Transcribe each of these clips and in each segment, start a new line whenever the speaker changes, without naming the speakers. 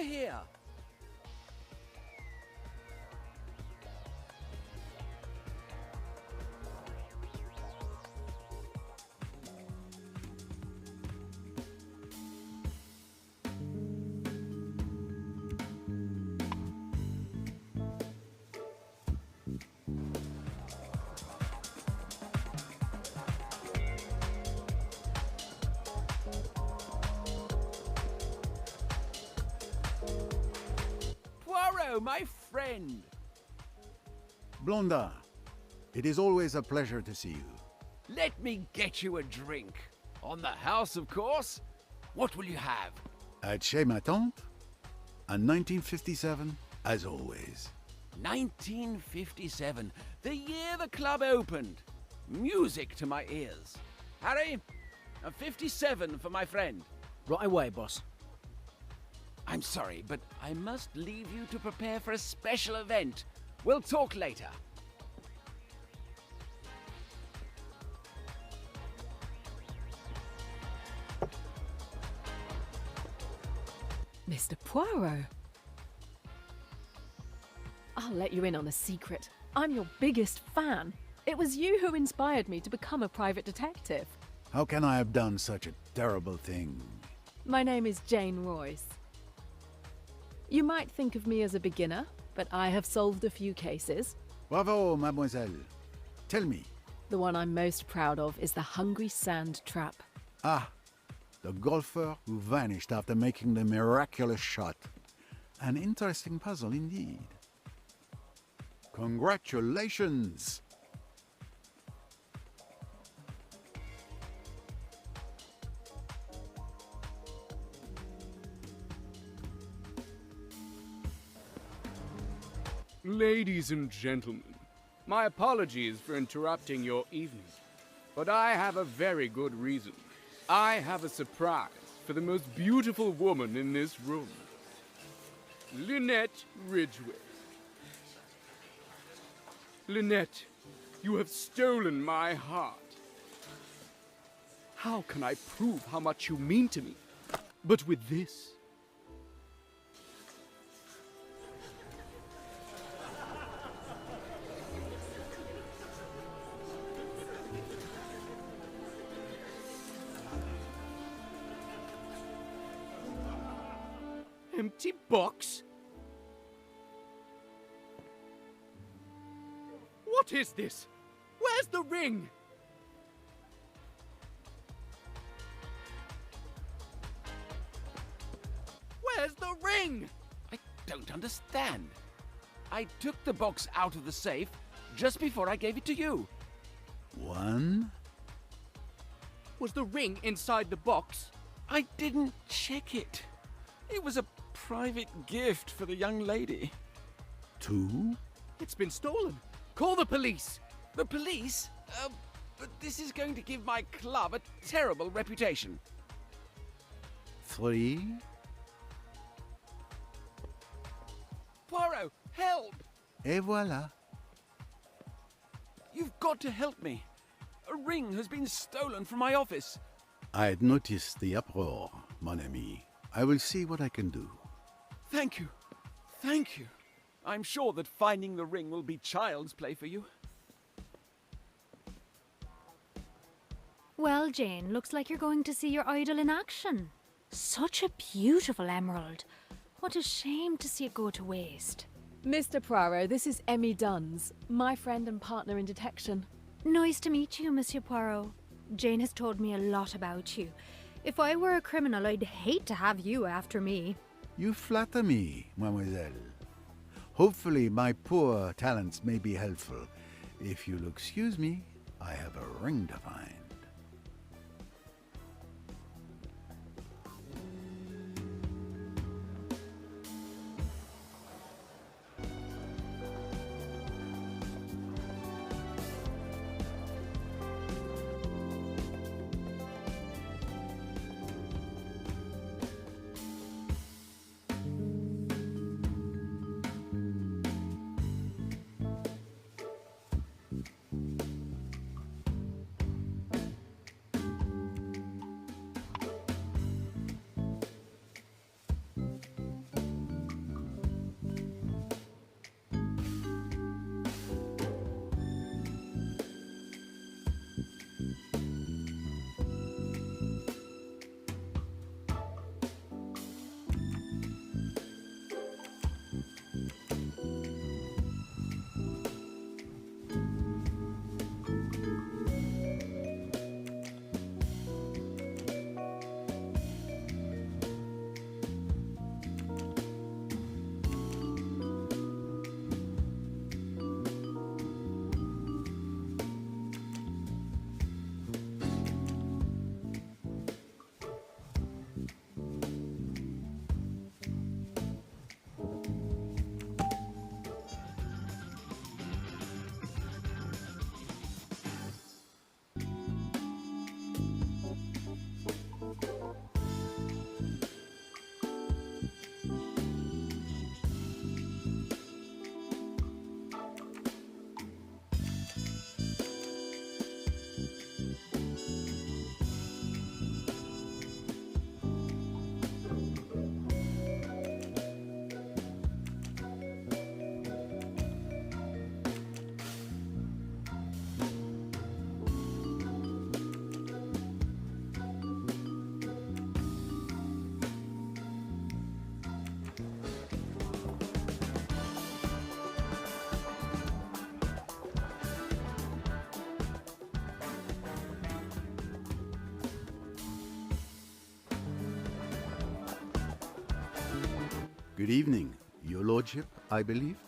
here. Poirot, my friend.
Blondin, it is always a pleasure to see you.
Let me get you a drink. On the house, of course. What will you have?
At Chez Ma Tante, and 1957, as always.
1957, the year the club opened. Music to my ears. Harry, a 57 for my friend.
Right away, boss.
I'm sorry, but I must leave you to prepare for a special event. We'll talk later.
Mr. Poirot. I'll let you in on a secret. I'm your biggest fan. It was you who inspired me to become a private detective.
How can I have done such a terrible thing?
My name is Jane Royce. You might think of me as a beginner, but I have solved a few cases.
Bravo, mademoiselle. Tell me.
The one I'm most proud of is the Hungry Sand Trap.
Ah, the golfer who vanished after making the miraculous shot. An interesting puzzle indeed. Congratulations!
Ladies and gentlemen, my apologies for interrupting your evening, but I have a very good reason. I have a surprise for the most beautiful woman in this room, Lynette Ridgway. Lynette, you have stolen my heart. How can I prove how much you mean to me? But with this. Empty box? What is this? Where's the ring? Where's the ring?
I don't understand. I took the box out of the safe just before I gave it to you.
One?
Was the ring inside the box?
I didn't check it. It was a private gift for the young lady.
Two?
It's been stolen. Call the police.
The police? But this is going to give my club a terrible reputation.
Three?
Poirot, help!
Et voilà.
You've got to help me. A ring has been stolen from my office.
I had noticed the uproar, mon ami. I will see what I can do.
Thank you. Thank you. I'm sure that finding the ring will be child's play for you.
Well, Jane, looks like you're going to see your idol in action. Such a beautiful emerald. What a shame to see it go to waste.
Mr. Poirot, this is Emmy Duns, my friend and partner in detection.
Nice to meet you, Monsieur Poirot. Jane has told me a lot about you. If I were a criminal, I'd hate to have you after me.
You flatter me, mademoiselle. Hopefully my poor talents may be helpful. If you'll excuse me, I have a ring to find. Good evening, your lordship, I believe.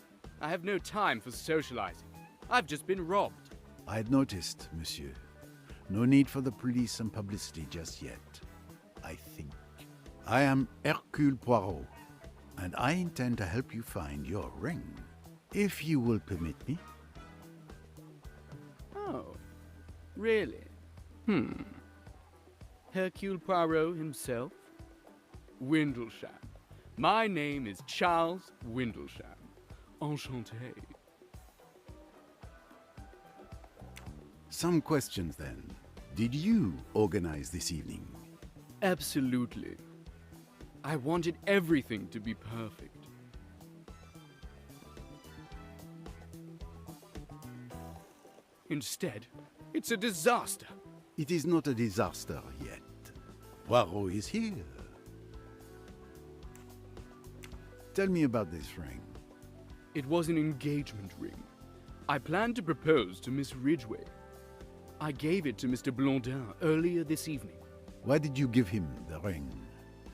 I have no time for socializing. I've just been robbed.
I had noticed, monsieur. No need for the police and publicity just yet, I think. I am Hercule Poirot, and I intend to help you find your ring, if you will permit me.
Oh, really? Hercule Poirot himself? Windlesham. My name is Charles Windlesham. Enchanté.
Some questions then. Did you organize this evening?
Absolutely. I wanted everything to be perfect. Instead, it's a disaster.
It is not a disaster yet. Poirot is here. Tell me about this ring.
It was an engagement ring. I planned to propose to Miss Ridgway. I gave it to Mr. Blondin earlier this evening.
Why did you give him the ring?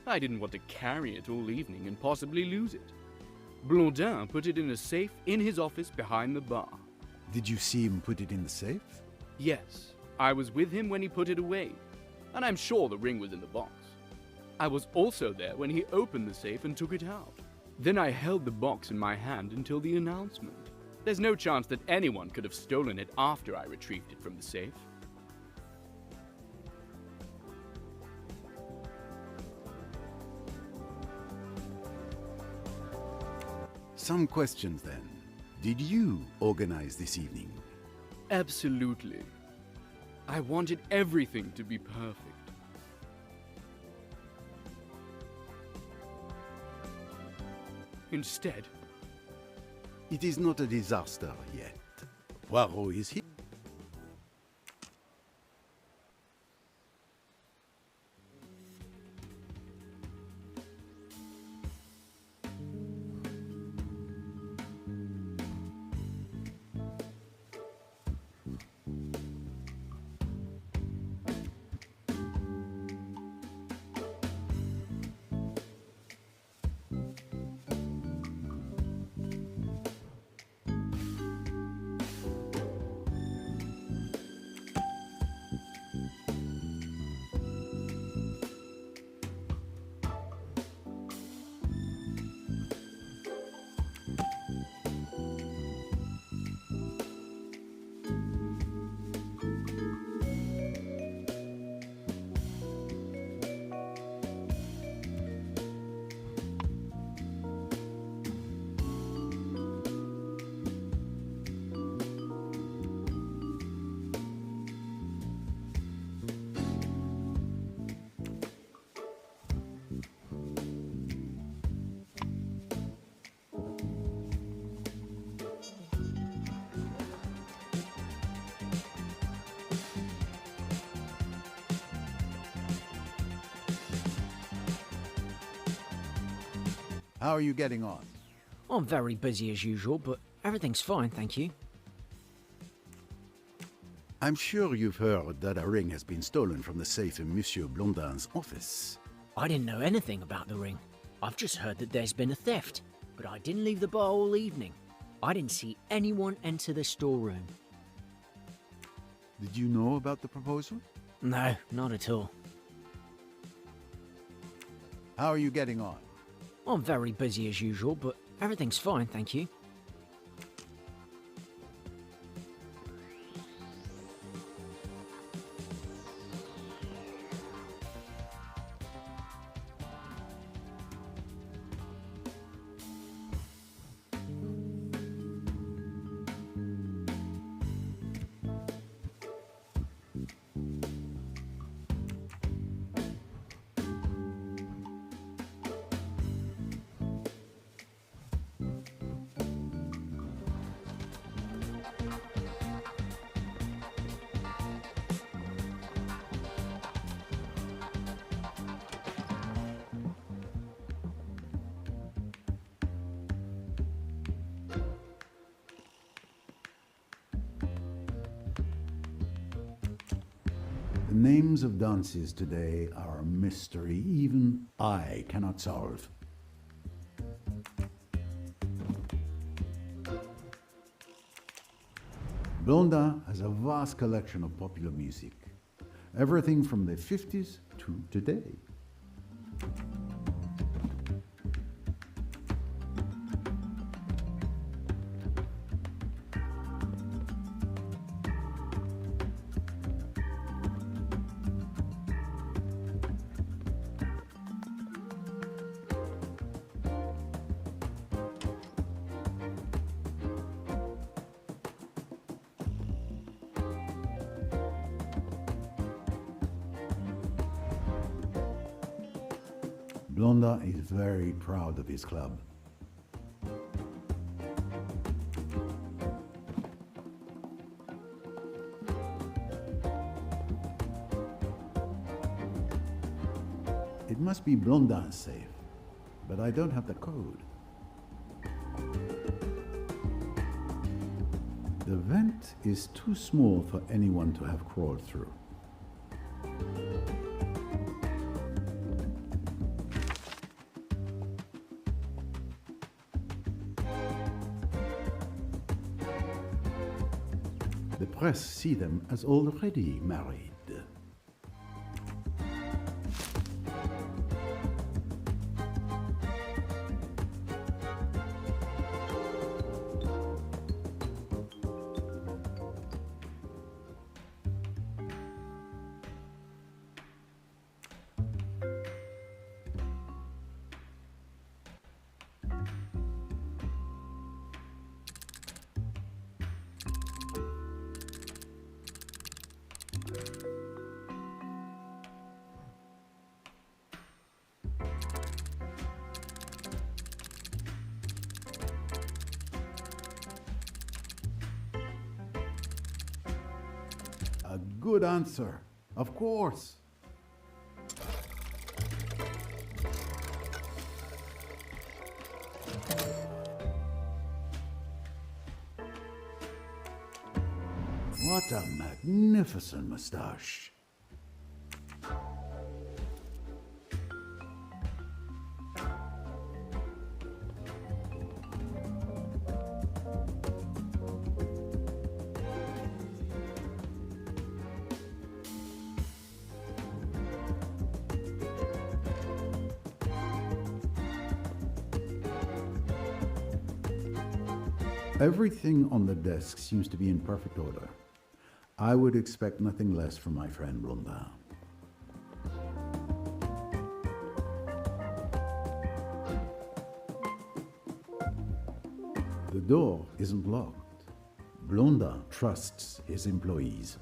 I didn't want to carry it all evening and possibly lose it. Blondin put it in a safe in his office behind the bar.
Did you see him put it in the safe?
Yes, I was with him when he put it away, and I'm sure the ring was in the box. I was also there when he opened the safe and took it out. Then I held the box in my hand until the announcement. There's no chance that anyone could have stolen it after I retrieved it from the safe.
Some questions then. Did you organize this evening?
Absolutely. I wanted everything to be perfect. Instead,
It is not a disaster yet. Poirot is here. How are you getting on?
I'm very busy as usual, but everything's fine, thank you.
I'm sure you've heard that a ring has been stolen from the safe in Monsieur Blondin's office.
I didn't know anything about the ring. I've just heard that there's been a theft, but I didn't leave the bar all evening. I didn't see anyone enter the storeroom.
Did you know about the proposal?
No, not at all.
How are you getting on?
I'm very busy as usual, but everything's fine, thank you.
The names of dances today are a mystery even I cannot solve. Blondin has a vast collection of popular music, everything from the 50s to today. Blondin is very proud of his club. It must be Blondin's safe, but I don't have the code. The vent is too small for anyone to have crawled through. The press see them as already married. A good answer, of course. What a magnificent moustache. Everything on the desk seems to be in perfect order. I would expect nothing less from my friend Blondin. The door isn't locked. Blondin trusts his employees.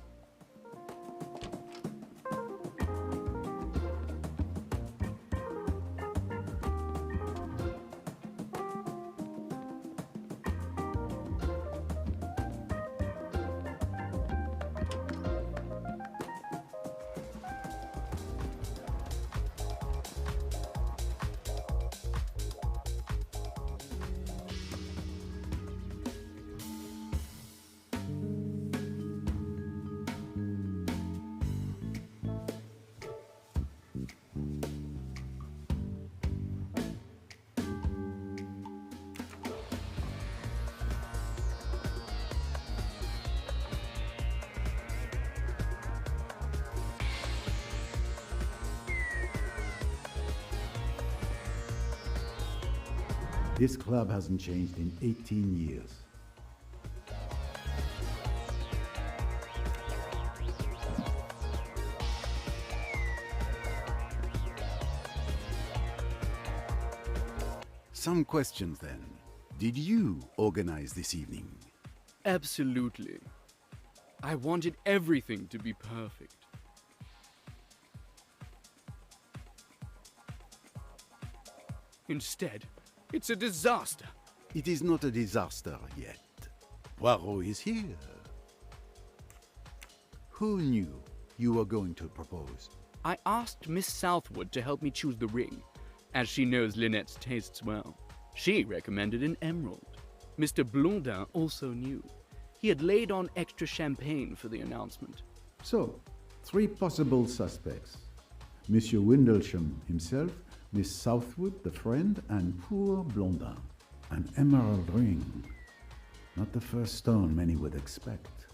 This club hasn't changed in 18 years. Some questions then. Did you organize this evening?
Absolutely. I wanted everything to be perfect. Instead, it's a disaster.
It is not a disaster yet. Poirot is here. Who knew you were going to propose?
I asked Miss Southwood to help me choose the ring, as she knows Lynette's tastes well. She recommended an emerald. Mr. Blondin also knew. He had laid on extra champagne for the announcement.
So, 3 possible suspects. Monsieur Windlesham himself, Miss Southwood, the friend, and poor Blondin. An emerald ring. Not the first stone many would expect.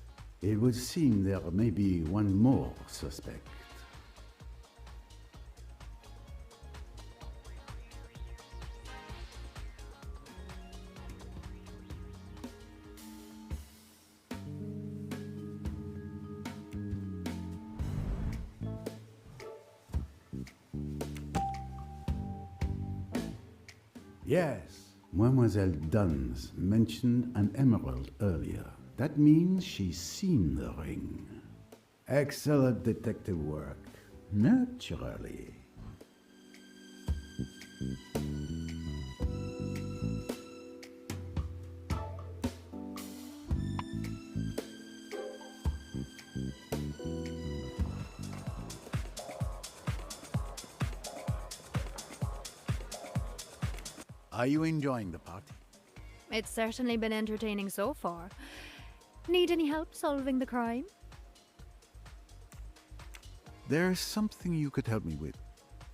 It would seem there may be one more suspect. Yes, Mademoiselle Duns mentioned an emerald earlier. That means she's seen the ring. Excellent detective work. Naturally. Are you enjoying the party?
It's certainly been entertaining so far. Need any help solving the crime?
There's something you could help me with.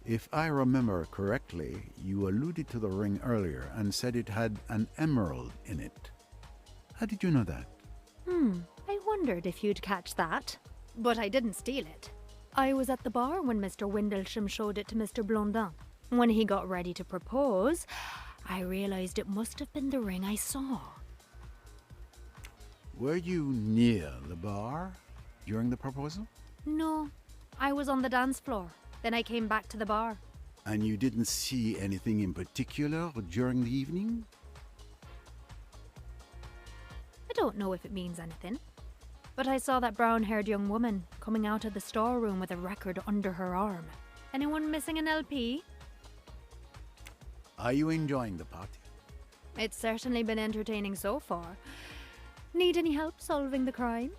If I remember correctly, you alluded to the ring earlier and said it had an emerald in it. How did you know that?
I wondered if you'd catch that. But I didn't steal it. I was at the bar when Mr. Windlesham showed it to Mr. Blondin. When he got ready to propose, I realized it must have been the ring I saw.
Were you near the bar during the proposal?
No, I was on the dance floor. Then I came back to the bar.
And you didn't see anything in particular during the evening?
I don't know if it means anything. But I saw that brown-haired young woman coming out of the storeroom with a record under her arm. Anyone missing an LP?
Are you enjoying the party?
It's certainly been entertaining so far. Need any help solving the crime?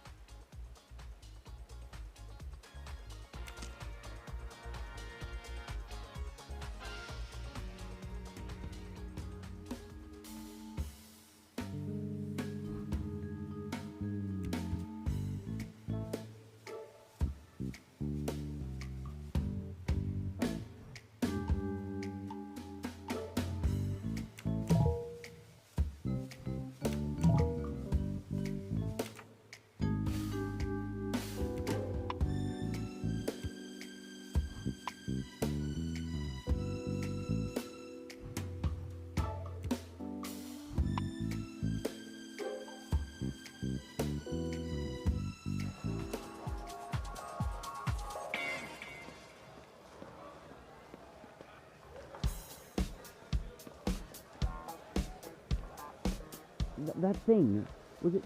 That thing, was it?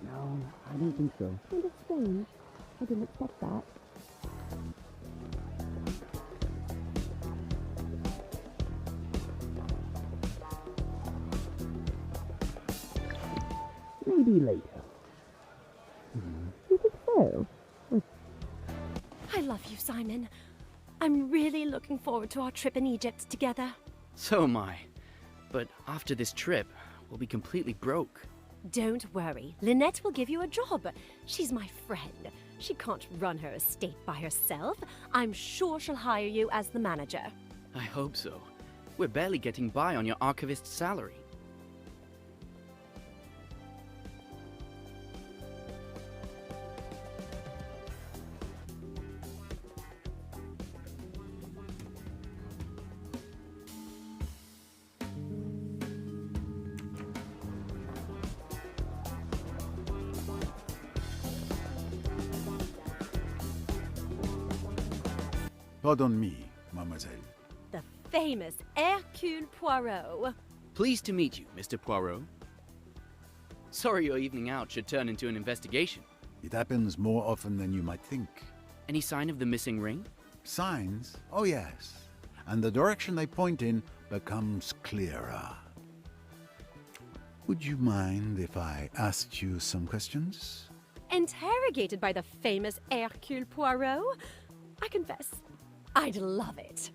No, I don't think so.
Kind of strange. I didn't expect that.
Maybe later.
You think so?
I love you, Simon. I'm really looking forward to our trip in Egypt together.
So am I. But after this trip, we'll be completely broke.
Don't worry, Lynette will give you a job. She's my friend. She can't run her estate by herself. I'm sure she'll hire you as the manager.
I hope so. We're barely getting by on your archivist's salary.
Pardon me, mademoiselle.
The famous Hercule Poirot.
Pleased to meet you, Mr. Poirot. Sorry your evening out should turn into an investigation.
It happens more often than you might think.
Any sign of the missing ring?
Signs? Oh, yes. And the direction they point in becomes clearer. Would you mind if I asked you some questions?
Interrogated by the famous Hercule Poirot? I confess, I'd love it.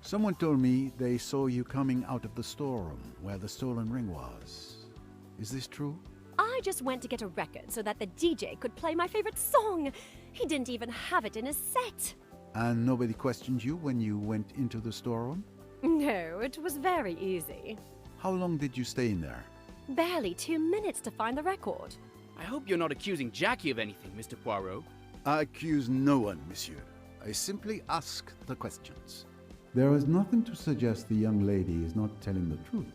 Someone told me they saw you coming out of the storeroom where the stolen ring was. Is this true?
I just went to get a record so that the DJ could play my favorite song. He didn't even have it in his set.
And nobody questioned you when you went into the storeroom?
No, it was very easy.
How long did you stay in there?
Barely 2 minutes to find the record.
I hope you're not accusing Jackie of anything, Mr. Poirot.
I accuse no one, monsieur. I simply ask the questions. There is nothing to suggest the young lady is not telling the truth.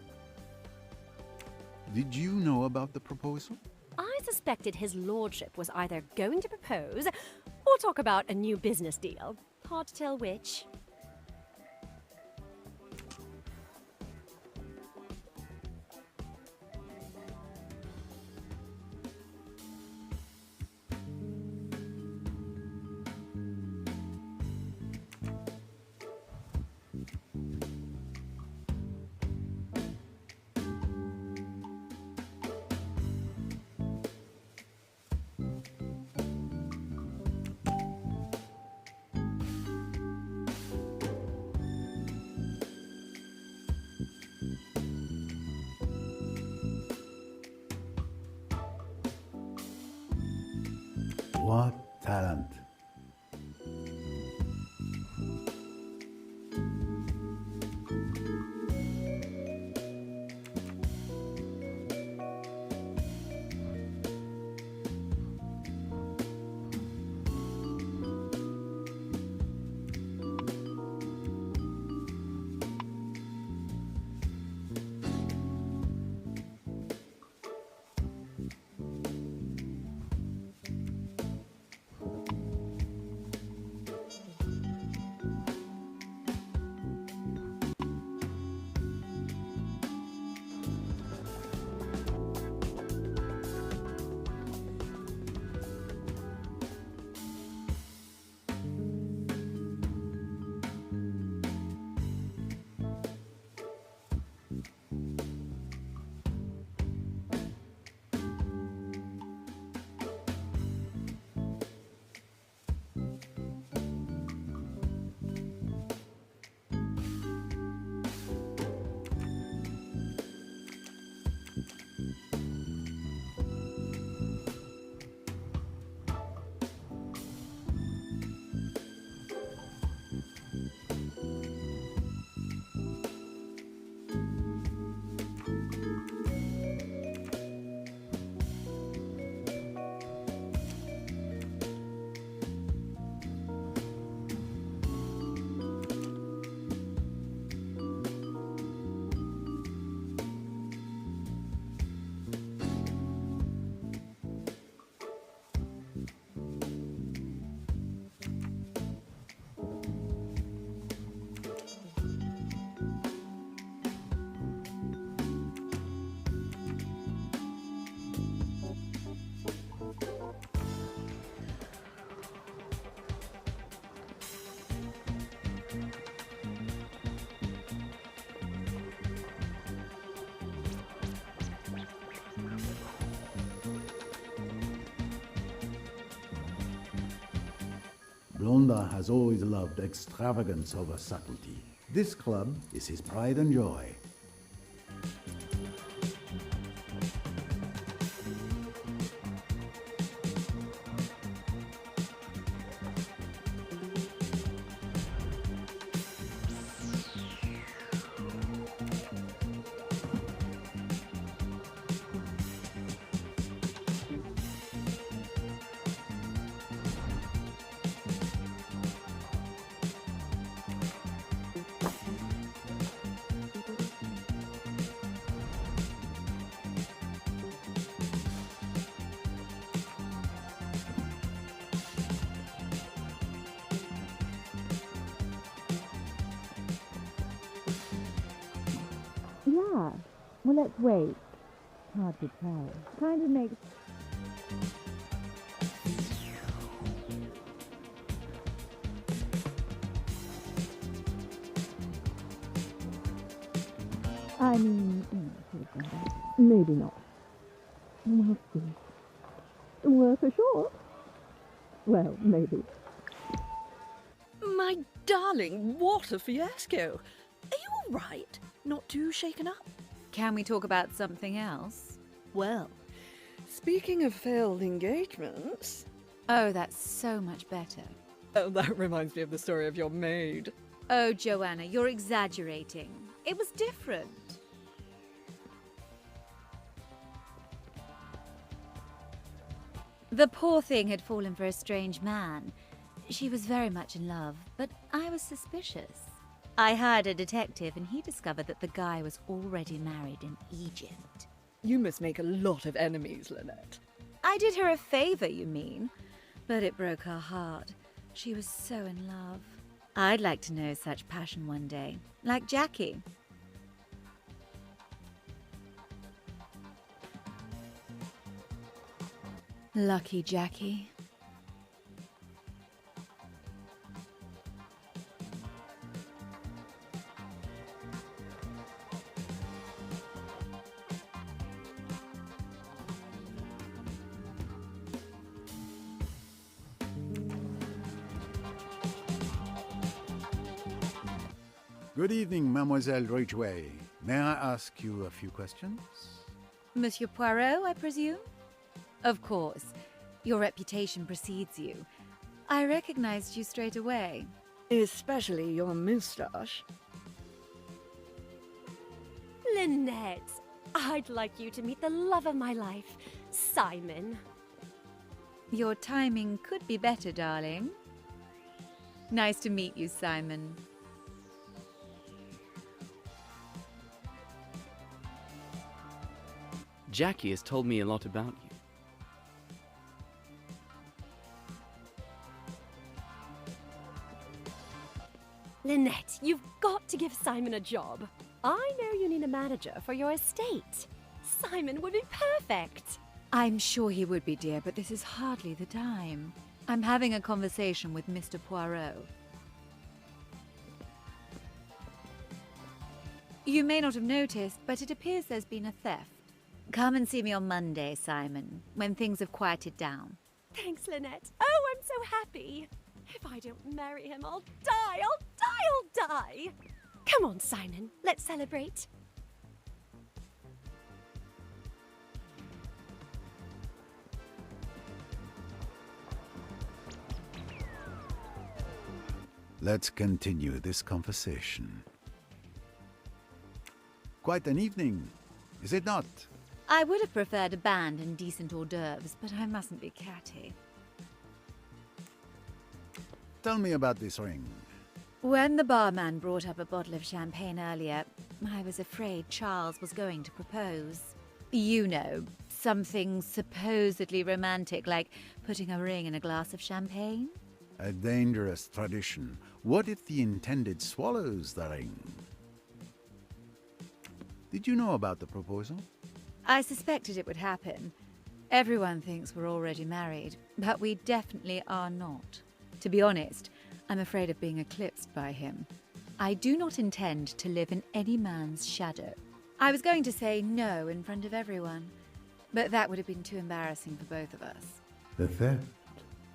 Did you know about the proposal?
I suspected his lordship was either going to propose or talk about a new business deal. Hard to tell which.
What talent! Blondin has always loved extravagance over subtlety. This club is his pride and joy.
Yeah. Well, let's wait. Hard to tell. Kind of makes... I mean, maybe not. We'll see. Worth a shot? Well, maybe.
My darling, what a fiasco. Are you all right? Not too shaken up?
Can we talk about something else?
Well, speaking of failed engagements...
Oh, that's so much better.
Oh, that reminds me of the story of your maid.
Oh, Joanna, you're exaggerating. It was different. The poor thing had fallen for a strange man. She was very much in love, but I was suspicious. I hired a detective and he discovered that the guy was already married in Egypt.
You must make a lot of enemies, Lynette.
I did her a favor, you mean? But it broke her heart. She was so in love. I'd like to know such passion one day, like Jackie. Lucky Jackie.
Good evening, Mademoiselle Ridgway. May I ask you a few questions?
Monsieur Poirot, I presume? Of course. Your reputation precedes you. I recognized you straight away.
Especially your moustache.
Lynette, I'd like you to meet the love of my life, Simon.
Your timing could be better, darling. Nice to meet you, Simon.
Jackie has told me a lot about you.
Lynette, you've got to give Simon a job. I know you need a manager for your estate. Simon would be perfect.
I'm sure he would be, dear, but this is hardly the time. I'm having a conversation with Mr. Poirot. You may not have noticed, but it appears there's been a theft. Come and see me on Monday, Simon, when things have quieted down.
Thanks, Lynette. Oh, I'm so happy. If I don't marry him, I'll die. I'll die. Come on, Simon. Let's celebrate.
Let's continue this conversation. Quite an evening, is it not?
I would have preferred a band and decent hors d'oeuvres, but I mustn't be catty.
Tell me about this ring.
When the barman brought up a bottle of champagne earlier, I was afraid Charles was going to propose. You know, something supposedly romantic, like putting a ring in a glass of champagne.
A dangerous tradition. What if the intended swallows the ring? Did you know about the proposal?
I suspected it would happen. Everyone thinks we're already married, but we definitely are not. To be honest, I'm afraid of being eclipsed by him. I do not intend to live in any man's shadow. I was going to say no in front of everyone, but that would have been too embarrassing for both of us.
The theft.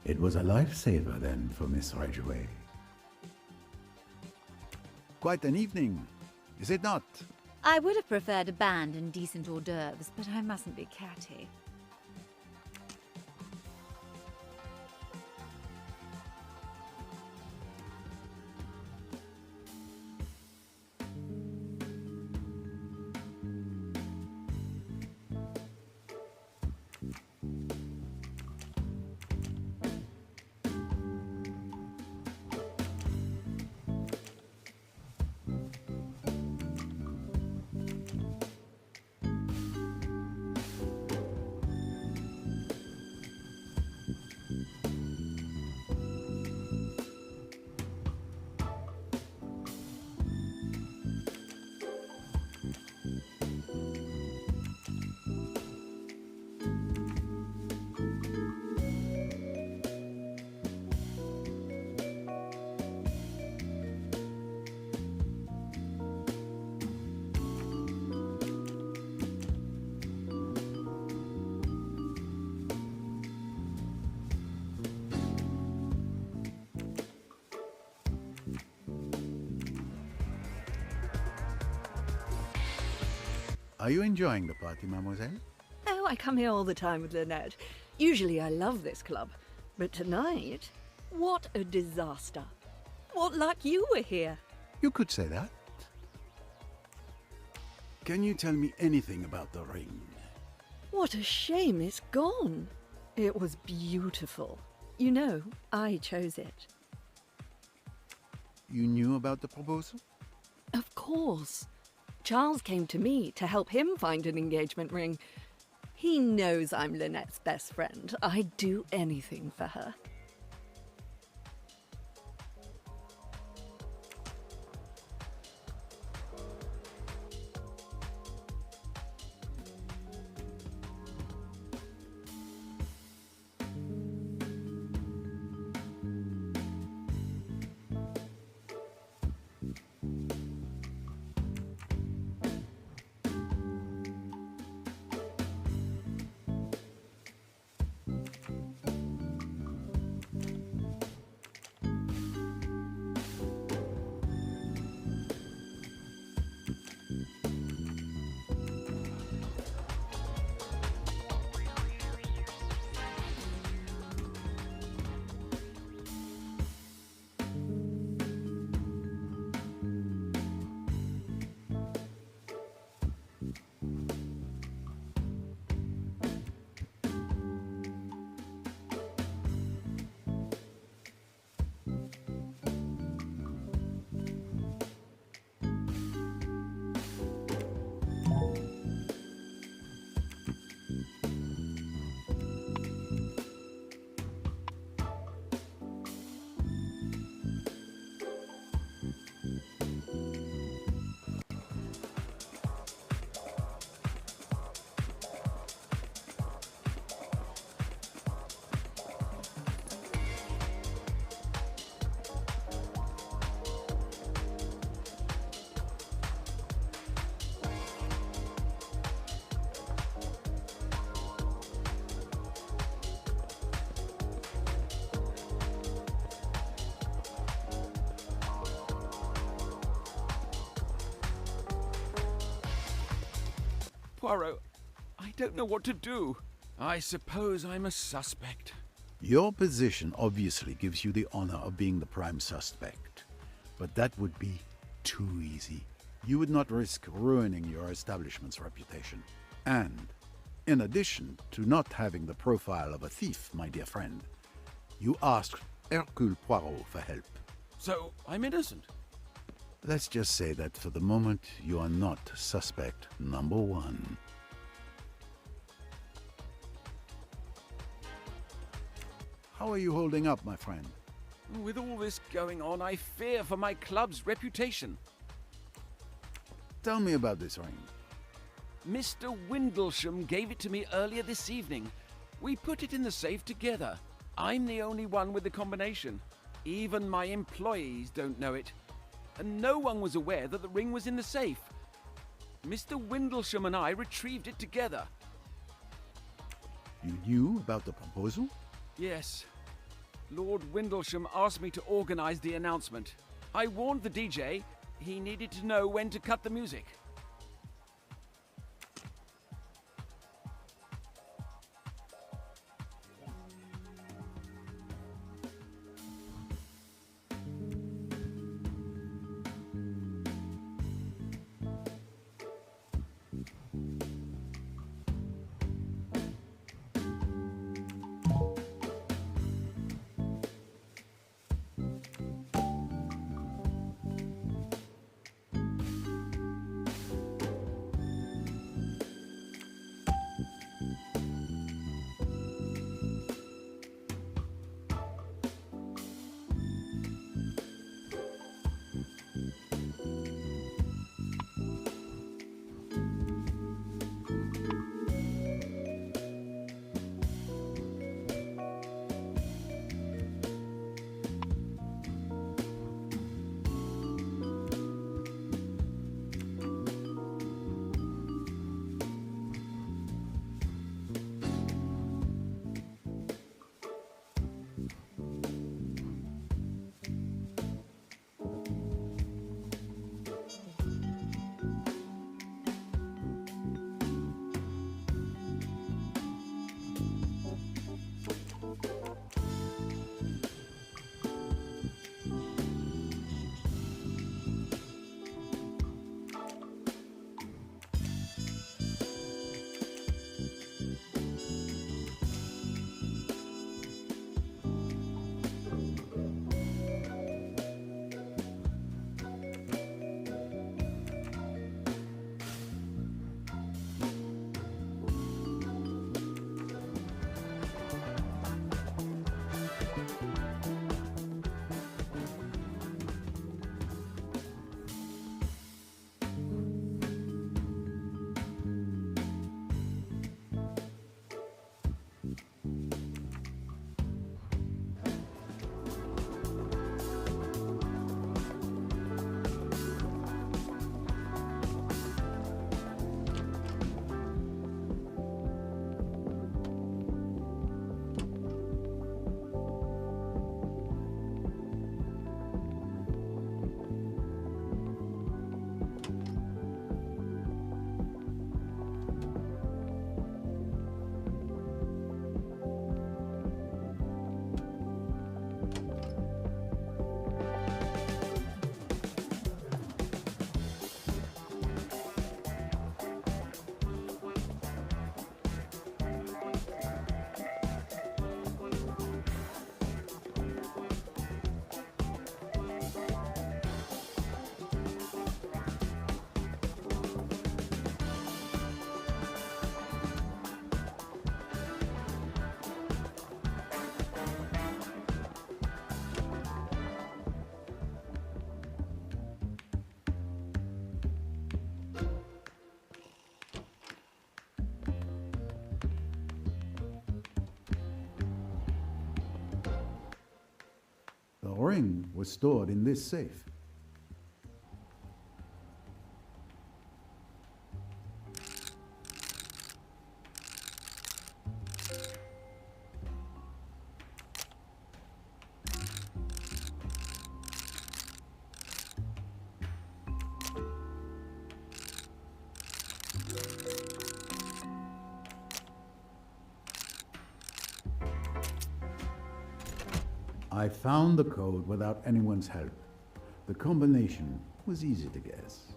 It was a lifesaver then for Miss Ridgway. Quite an evening, is it not?
I would have preferred a band and decent hors d'oeuvres, but I mustn't be catty.
Are you enjoying the party, mademoiselle?
Oh, I come here all the time with Lynette. Usually I love this club. But tonight, what a disaster. What luck you were here.
You could say that. Can you tell me anything about the ring?
What a shame it's gone. It was beautiful. You know, I chose it.
You knew about the proposal?
Of course. Charles came to me to help him find an engagement ring. He knows I'm Lynette's best friend. I'd do anything for her.
Poirot, I don't know what to do. I suppose I'm a suspect.
Your position obviously gives you the honor of being the prime suspect. But that would be too easy. You would not risk ruining your establishment's reputation. And, in addition to not having the profile of a thief, my dear friend, you asked Hercule Poirot for help.
So, I'm innocent.
Let's just say that for the moment, you are not suspect number one. How are you holding up, my friend?
With all this going on, I fear for my club's reputation.
Tell me about this ring.
Mr. Windlesham gave it to me earlier this evening. We put it in the safe together. I'm the only one with the combination. Even my employees don't know it. And no one was aware that the ring was in the safe. Mr. Windlesham and I retrieved it together.
You knew about the proposal?
Yes. Lord Windlesham asked me to organize the announcement. I warned the DJ he needed to know when to cut the music.
ring was stored in this safe. I found the code without anyone's help. The combination was easy to guess.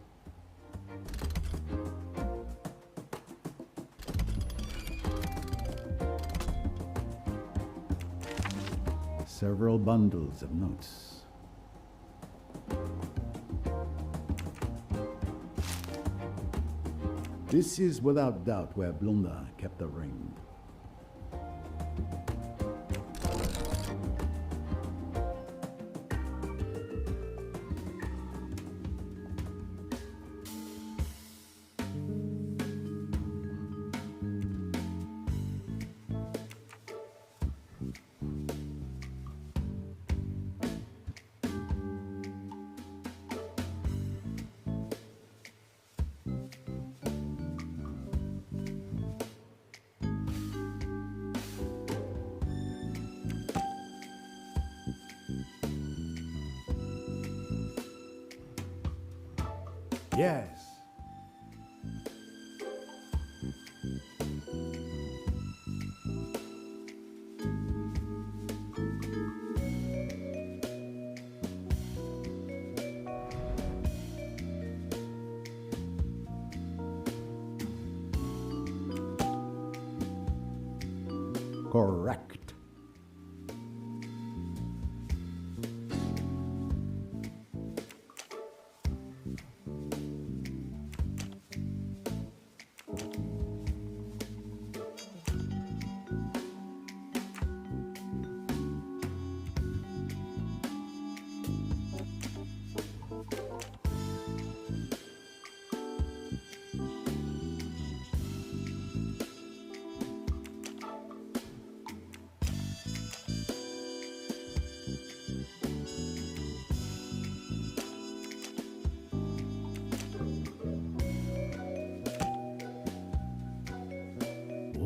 Several bundles of notes. This is without doubt where Blondin kept the ring. Yes. Correct.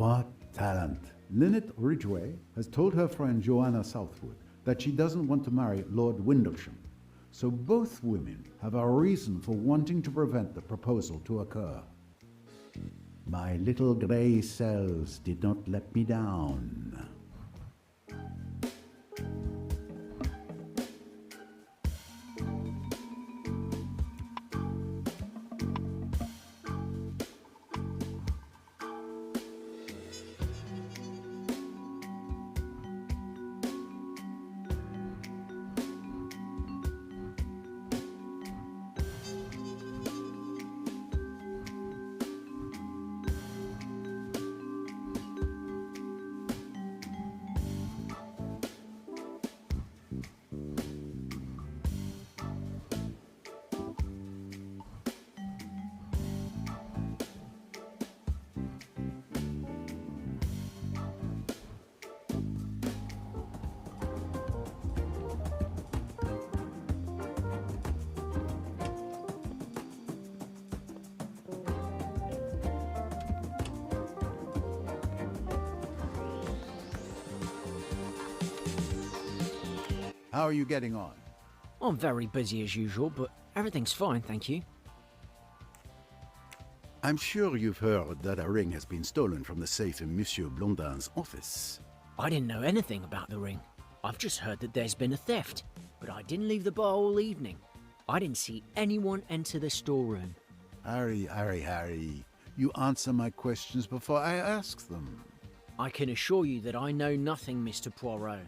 What talent! Lynette Ridgway has told her friend Joanna Southwood that she doesn't want to marry Lord Windlesham. So both women have a reason for wanting to prevent the proposal to occur. My little grey cells did not let me down. How are you getting on?
I'm very busy as usual, but everything's fine, thank you.
I'm sure you've heard that a ring has been stolen from the safe in Monsieur Blondin's office.
I didn't know anything about the ring. I've just heard that there's been a theft, but I didn't leave the bar all evening. I didn't see anyone enter the storeroom.
Harry, you answer my questions before I ask them.
I can assure you that I know nothing, Mr. Poirot.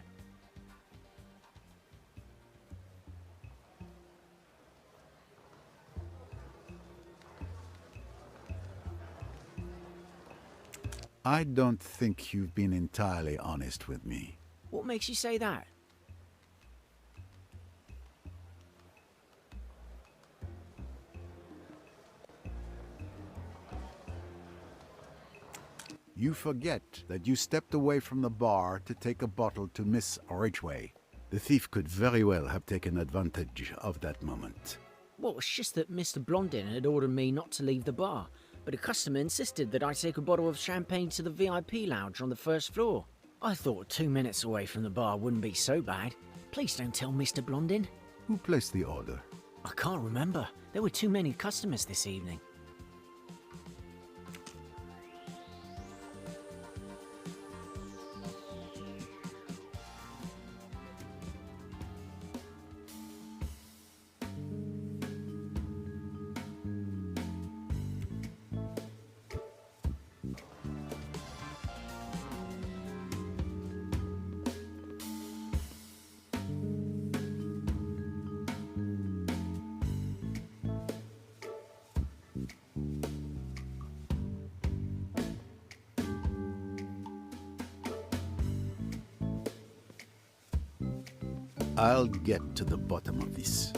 I don't think you've been entirely honest with me.
What makes you say that?
You forget that you stepped away from the bar to take a bottle to Miss Ridgway. The thief could very well have taken advantage of that moment.
Well, it's just that Mr. Blondin had ordered me not to leave the bar, but a customer insisted that I take a bottle of champagne to the VIP lounge on the first floor. I thought 2 minutes away from the bar wouldn't be so bad. Please don't tell Mr. Blondin.
Who placed the order?
I can't remember. There were too many customers this evening.
I'll get to the bottom of this.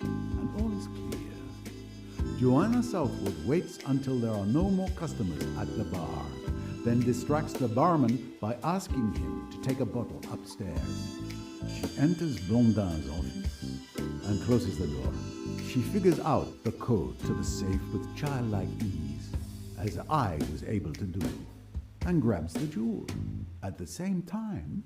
And all is clear. Joanna Southwood waits until there are no more customers at the bar, then distracts the barman by asking him to take a bottle upstairs. She enters Blondin's office and closes the door. She figures out the code to the safe with childlike ease, as I was able to do. and grabs the jewel. At the same time,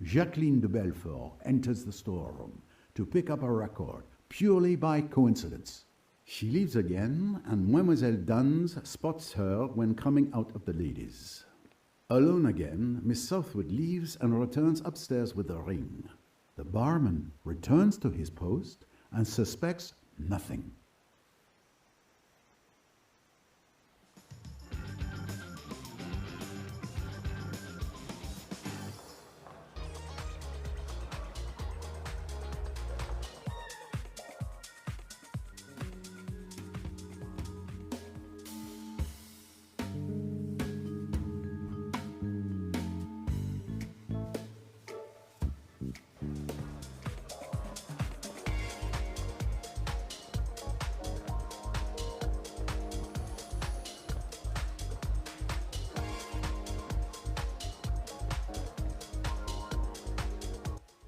Jacqueline de Belfort enters the storeroom to pick up a record purely by coincidence. She leaves again, and Mademoiselle Duns spots her when coming out of the ladies. Alone again, Miss Southwood leaves and returns upstairs with the ring. The barman returns to his post and suspects nothing.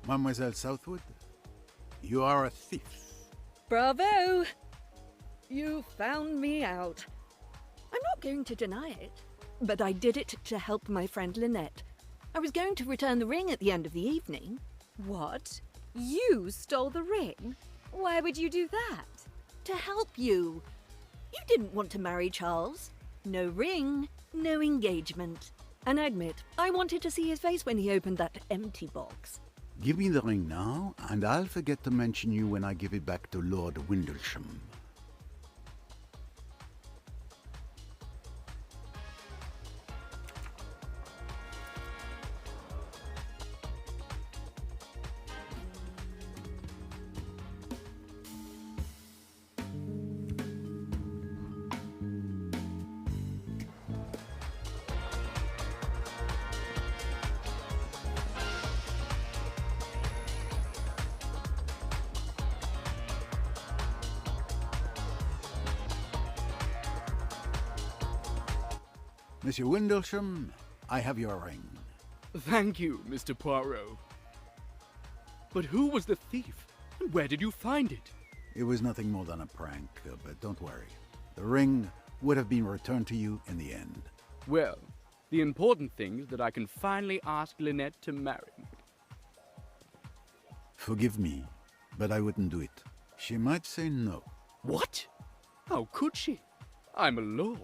Mademoiselle Southwood, you are a thief.
Bravo! You found me out. I'm not going to deny it, but I did it to help my friend Lynette. I was going to return the ring at the end of the evening.
What? You stole the ring? Why would you do that?
To help you. You didn't want to marry Charles. No ring, no engagement. And I admit, I wanted to see his face when he opened that empty box.
Give me the ring now, and I'll forget to mention you when I give it back to Lord Windlesham. Monsieur Windlesham, I have your ring.
Thank you, Mr. Poirot. But who was the thief, and where did you find it?
It was nothing more than a prank, but don't worry. The ring would have been returned to you in the end.
Well, the important thing is that I can finally ask Lynette to marry me.
Forgive me, but I wouldn't do it. She might say no.
What? How could she? I'm a lord.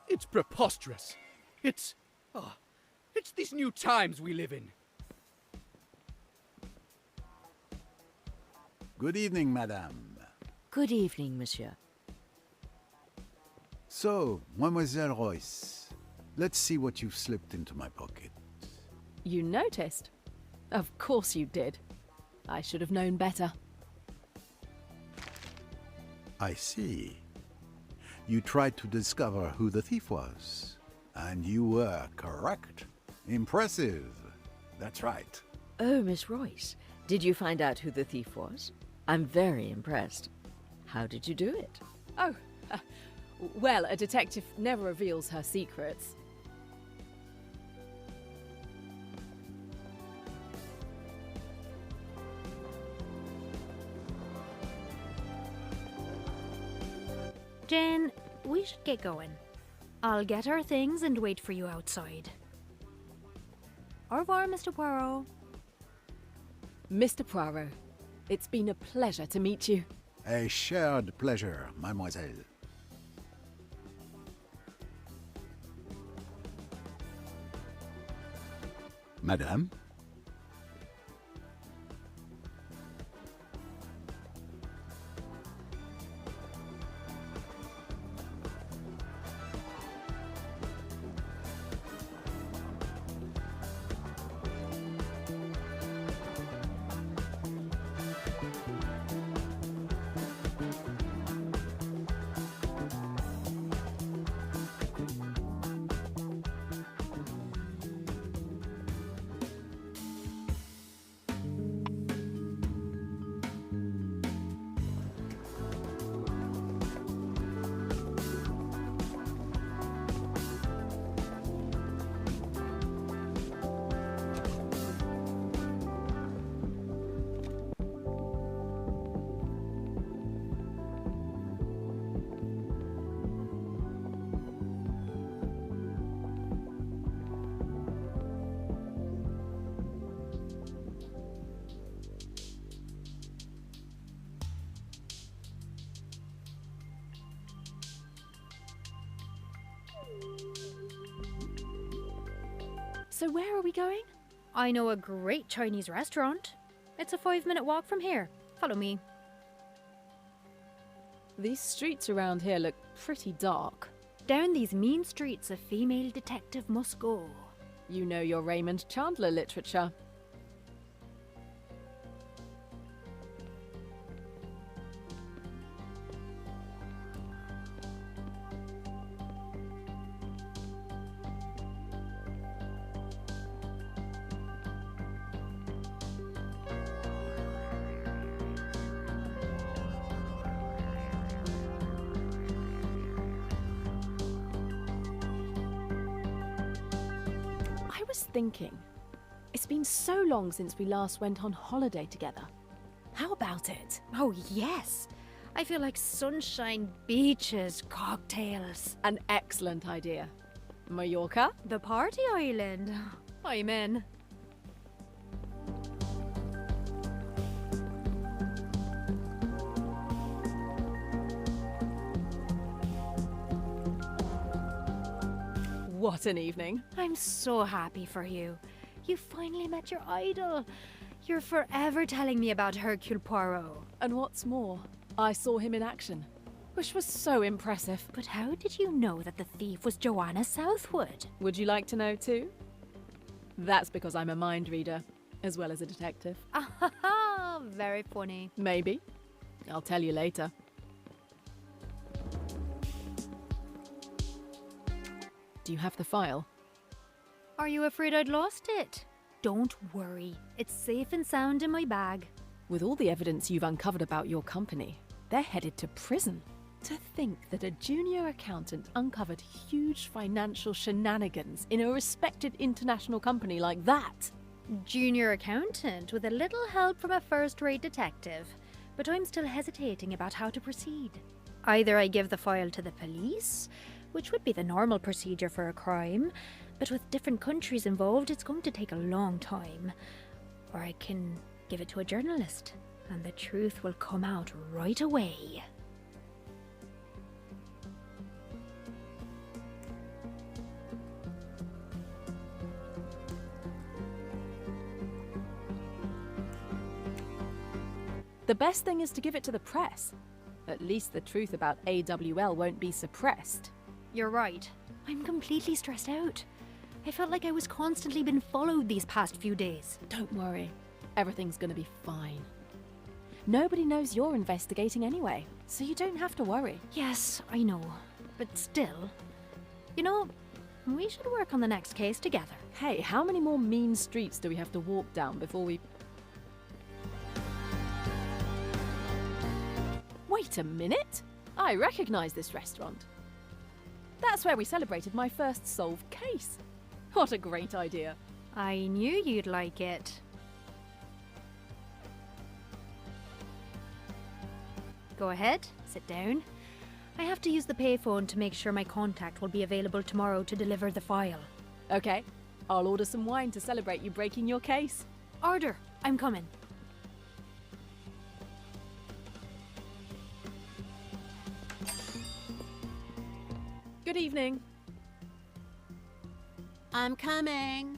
It's preposterous. It's these new times we live in.
Good evening, madame.
Good evening, monsieur.
So, Mademoiselle Royce, let's see what you've slipped into my pocket.
You noticed? Of course you did. I should have known better.
I see. You tried to discover who the thief was, and you were correct. Impressive. That's right.
Oh, Miss Royce, did you find out who the thief was? I'm very impressed. How did you do it?
Oh, well, a detective never reveals her secrets.
Jane, we should get going. I'll get our things and wait for you outside. Au revoir, Mr. Poirot.
Mr. Poirot, it's been a pleasure to meet you.
A shared pleasure, mademoiselle. Madame?
So where are we going?
I know a great Chinese restaurant. It's a 5-minute walk from here. Follow me.
These streets around here look pretty dark.
Down these mean streets a female detective must go.
You know your Raymond Chandler literature. I was thinking, it's been so long since we last went on holiday together. How about it?
Oh, yes. I feel like sunshine, beaches, cocktails.
An excellent idea. Mallorca?
The party island. I'm in.
What an evening.
I'm so happy for you. You finally met your idol. You're forever telling me about Hercule Poirot.
And what's more, I saw him in action, which was so impressive.
But how did you know that the thief was Joanna Southwood?
Would you like to know too? That's because I'm a mind reader, as well as a detective.
Ah, very funny.
Maybe. I'll tell you later. Do you have the file?
Are you afraid I'd lost it? Don't worry. It's safe and sound in my bag.
With all the evidence you've uncovered about your company, they're headed to prison. To think that a junior accountant uncovered huge financial shenanigans in a respected international company like that.
Junior accountant with a little help from a first-rate detective. But I'm still hesitating about how to proceed. Either I give the file to the police, which would be the normal procedure for a crime, but with different countries involved, it's going to take a long time. Or I can give it to a journalist, and the truth will come out right away.
The best thing is to give it to the press. At least the truth about AWL won't be suppressed.
You're right. I'm completely stressed out. I felt like I was constantly being followed these past few days.
Don't worry. Everything's gonna be fine. Nobody knows you're investigating anyway, so you don't have to worry.
Yes, I know. But still, you know, we should work on the next case together.
Hey, how many more mean streets do we have to walk down before we... Wait a minute! I recognize this restaurant. That's where we celebrated my first solved case. What a great idea.
I knew you'd like it. Go ahead, sit down. I have to use the payphone to make sure my contact will be available tomorrow to deliver the file.
Okay, I'll order some wine to celebrate you breaking your case.
Order, I'm coming.
Good evening.
I'm coming.